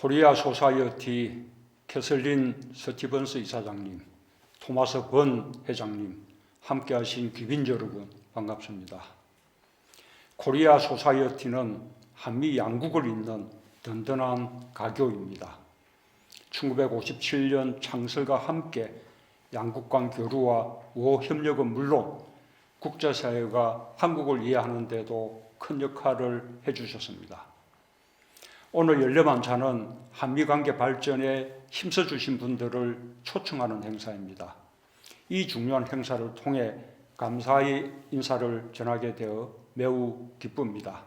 코리아 소사이어티 캐슬린 스티븐스 이사장님, 토마스 번 회장님, 함께하신 귀빈 여러분 반갑습니다. 코리아 소사이어티는 한미 양국을 잇는 든든한 가교입니다. 1957년 창설과 함께 양국 간 교류와 우호 협력은 물론 국제사회가 한국을 이해하는 데도 큰 역할을 해주셨습니다. 오늘 열려만찬은 한미관계 발전에 힘써주신 분들을 초청하는 행사입니다. 이 중요한 행사를 통해 감사의 인사를 전하게 되어 매우 기쁩니다.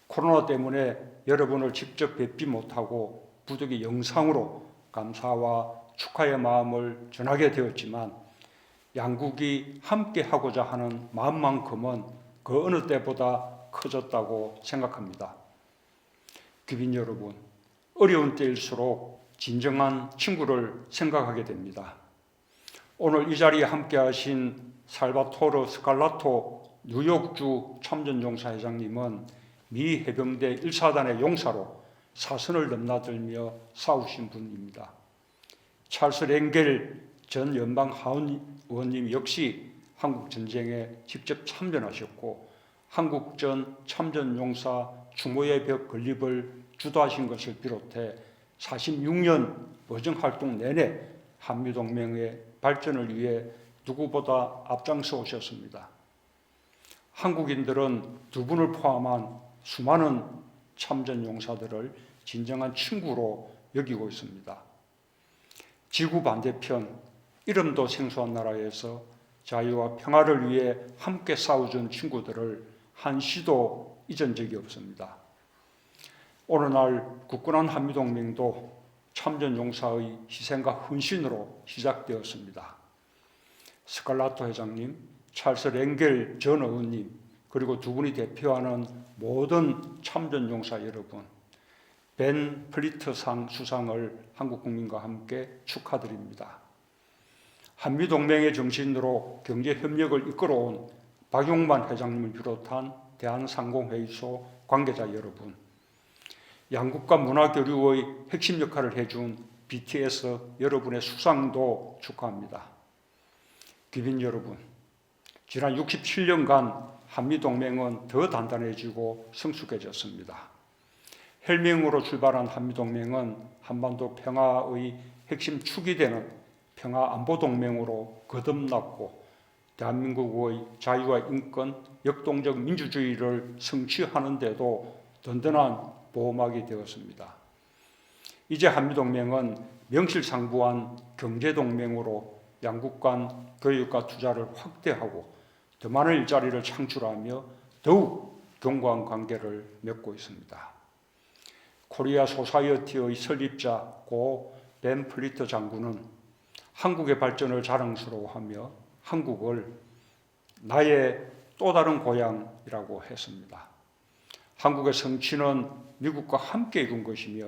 코로나 때문에 여러분을 직접 뵙지 못하고 부득이 영상으로 감사와 축하의 마음을 전하게 되었지만 양국이 함께 하고자 하는 마음만큼은 그 어느 때보다 커졌다고 생각합니다. 귀빈 여러분, 어려운 때일수록 진정한 친구를 생각하게 됩니다. 오늘 이 자리에 함께하신 살바토르 스칼라토 뉴욕주 참전용사회장님은 미 해병대 1사단의 용사로 사선을 넘나들며 싸우신 분입니다. 찰스 랭겔 전 연방 하원의원님 역시 한국전쟁에 직접 참전하셨고 한국전 참전용사 추모의 벽 건립을 주도하신 것을 비롯해 46년 의정활동 내내 한미동맹의 발전을 위해 누구보다 앞장서 오셨습니다. 한국인들은 두 분을 포함한 수많은 참전용사들을 진정한 친구로 여기고 있습니다. 지구 반대편 이름도 생소한 나라에서 자유와 평화를 위해 함께 싸워준 친구들을 한시도 잊은 적이 없습니다. 오늘날 굳건한 한미동맹도 참전용사의 희생과 헌신으로 시작되었습니다. 스칼라토 회장님, 찰스 랭겔 전 의원님, 그리고 두 분이 대표하는 모든 참전용사 여러분, 벤 플리트상 수상을 한국 국민과 함께 축하드립니다. 한미동맹의 정신으로 경제협력을 이끌어온 박용만 회장님을 비롯한 대한상공회의소 관계자 여러분, 양국과 문화교류의 핵심 역할을 해준 BTS 여러분의 수상도 축하합니다. 귀빈 여러분, 지난 67년간 한미동맹은 더 단단해지고 성숙해졌습니다. 헬밍으로 출발한 한미동맹은 한반도 평화의 핵심 축이 되는 평화안보동맹으로 거듭났고 대한민국의 자유와 인권, 역동적 민주주의를 성취하는 데도 든든한 보호막이 되었습니다. 이제 한미동맹은 명실상부한 경제동맹으로 양국 간 교육과 투자를 확대하고 더 많은 일자리를 창출하며 더욱 견고한 관계를 맺고 있습니다. 코리아 소사이어티의 설립자 고 벤 플리트 장군은 한국의 발전을 자랑스러워하며 한국을 나의 또 다른 고향이라고 했습니다. 한국의 성취는 미국과 함께 이룬 것이며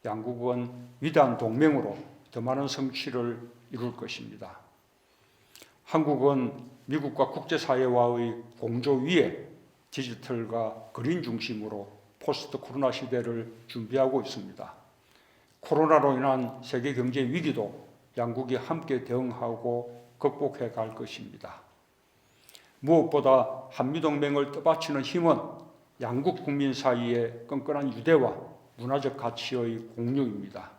양국은 위대한 동맹으로 더 많은 성취를 이룰 것입니다. 한국은 미국과 국제사회와의 공조 위에 디지털과 그린 중심으로 포스트 코로나 시대를 준비하고 있습니다. 코로나로 인한 세계 경제 위기도 양국이 함께 대응하고 극복해 갈 것입니다. 무엇보다 한미동맹을 떠받치는 힘은 양국 국민 사이의 끈끈한 유대와 문화적 가치의 공유입니다.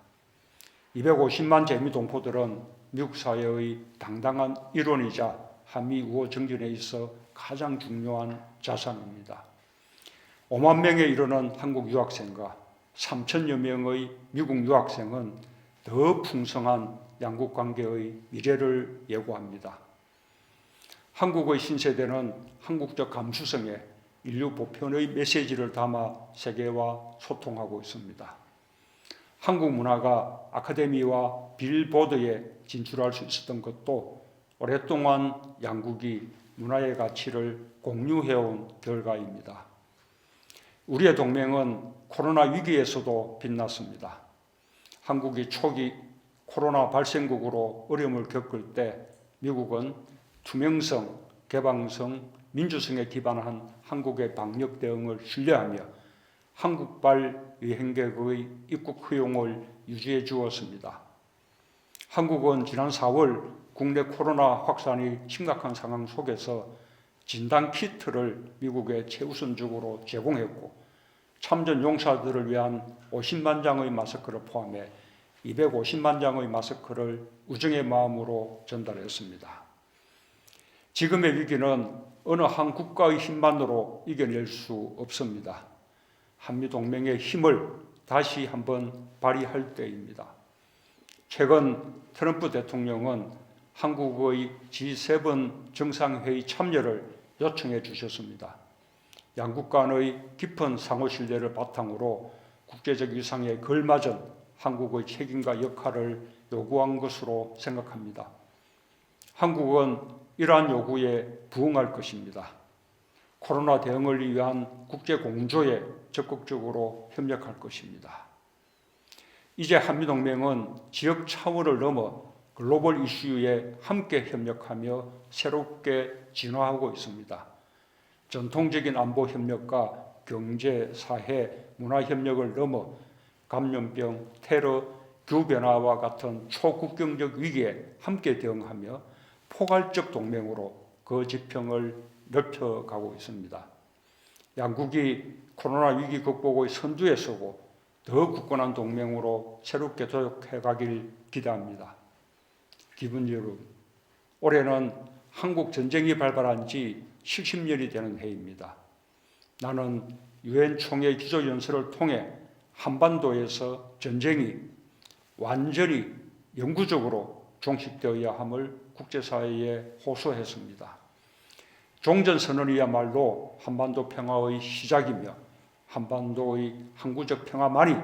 250만 재미동포들은 미국 사회의 당당한 일원이자 한미 우호 정전에 있어 가장 중요한 자산입니다. 5만 명에 이르는 한국 유학생과 3천여 명의 미국 유학생은 더 풍성한 양국 관계의 미래를 예고합니다. 한국의 신세대는 한국적 감수성에 인류 보편의 메시지를 담아 세계와 소통하고 있습니다. 한국 문화가 아카데미와 빌보드에 진출할 수 있었던 것도 오랫동안 양국이 문화의 가치를 공유해온 결과입니다. 우리의 동맹은 코로나 위기에서도 빛났습니다. 한국이 초기 코로나 발생국으로 어려움을 겪을 때 미국은 투명성, 개방성, 민주성에 기반한 한국의 방역 대응을 신뢰하며 한국발 여행객의 입국 허용을 유지해 주었습니다. 한국은 지난 4월 국내 코로나 확산이 심각한 상황 속에서 진단 키트를 미국에 최우선적으로 제공했고 참전 용사들을 위한 50만 장의 마스크를 포함해 250만 장의 마스크를 우정의 마음으로 전달했습니다. 지금의 위기는 어느 한 국가의 힘만으로 이겨낼 수 없습니다. 한미동맹의 힘을 다시 한번 발휘할 때입니다. 최근 트럼프 대통령은 한국의 G7 정상회의 참여를 요청해 주셨습니다. 양국 간의 깊은 상호 신뢰를 바탕으로 국제적 위상에 걸맞은 한국의 책임과 역할을 요구한 것으로 생각합니다. 한국은 이러한 요구에 부응할 것입니다. 코로나 대응을 위한 국제 공조에 적극적으로 협력할 것입니다. 이제 한미동맹은 지역 차원을 넘어 글로벌 이슈에 함께 협력하며 새롭게 진화하고 있습니다. 전통적인 안보 협력과 경제, 사회, 문화 협력을 넘어 감염병, 테러, 기후변화와 같은 초국경적 위기에 함께 대응하며 포괄적 동맹으로 그 지평을 넓혀가고 있습니다. 양국이 코로나 위기 극복의 선두에 서고 더 굳건한 동맹으로 새롭게 도약해가길 기대합니다. 기분 여러분, 올해는 한국 전쟁이 발발한 지 70년이 되는 해입니다. 나는 유엔 총회 기조연설을 통해 한반도에서 전쟁이 완전히 영구적으로 종식되어야 함을 국제사회에 호소했습니다. 종전선언이야말로 한반도 평화의 시작이며 한반도의 항구적 평화만이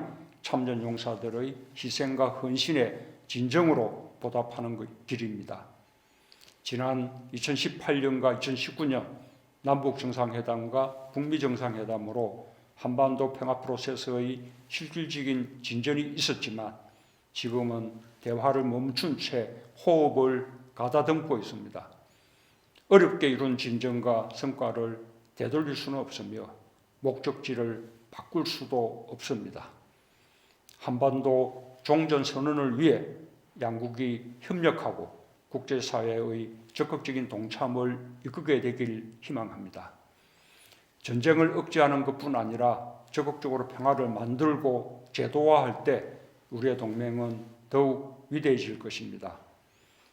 참전용사들의 희생과 헌신의 진정으로 보답하는 길입니다. 지난 2018년과 2019년 남북정상회담과 북미정상회담으로 한반도 평화 프로세스의 실질적인 진전이 있었지만 지금은 대화를 멈춘 채 호흡을 가다듬고 있습니다. 어렵게 이룬 진전과 성과를 되돌릴 수는 없으며 목적지를 바꿀 수도 없습니다. 한반도 종전선언을 위해 양국이 협력하고 국제사회의 적극적인 동참을 이끌게 되길 희망합니다. 전쟁을 억제하는 것뿐 아니라 적극적으로 평화를 만들고 제도화할 때 우리의 동맹은 더욱 위대해질 것입니다.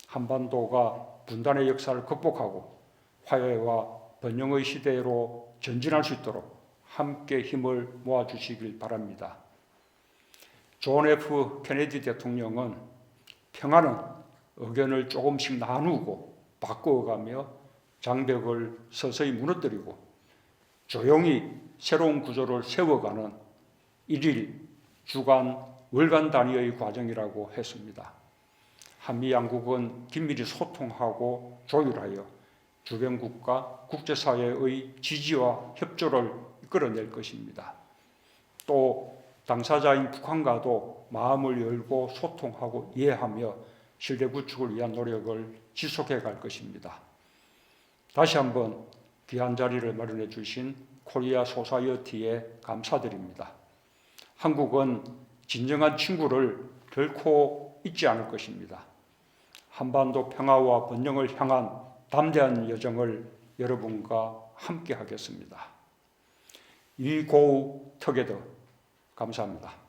한반도가 분단의 역사를 극복하고 화해와 번영의 시대로 전진할 수 있도록 함께 힘을 모아주시길 바랍니다. 존 F. 케네디 대통령은 평화는 의견을 조금씩 나누고 바꾸어가며 장벽을 서서히 무너뜨리고 조용히 새로운 구조를 세워가는 일일, 주간, 월간 단위의 과정이라고 했습니다. 한미 양국은 긴밀히 소통하고 조율하여 주변국가, 국제사회의 지지와 협조를 이끌어낼 것입니다. 또 당사자인 북한과도 마음을 열고 소통하고 이해하며 신뢰 구축을 위한 노력을 지속해 갈 것입니다. 다시 한번 귀한 자리를 마련해 주신 코리아 소사이어티에 감사드립니다. 한국은 진정한 친구를 결코 잊지 않을 것입니다. 한반도 평화와 번영을 향한 담대한 여정을 여러분과 함께 하겠습니다. We go together. 감사합니다.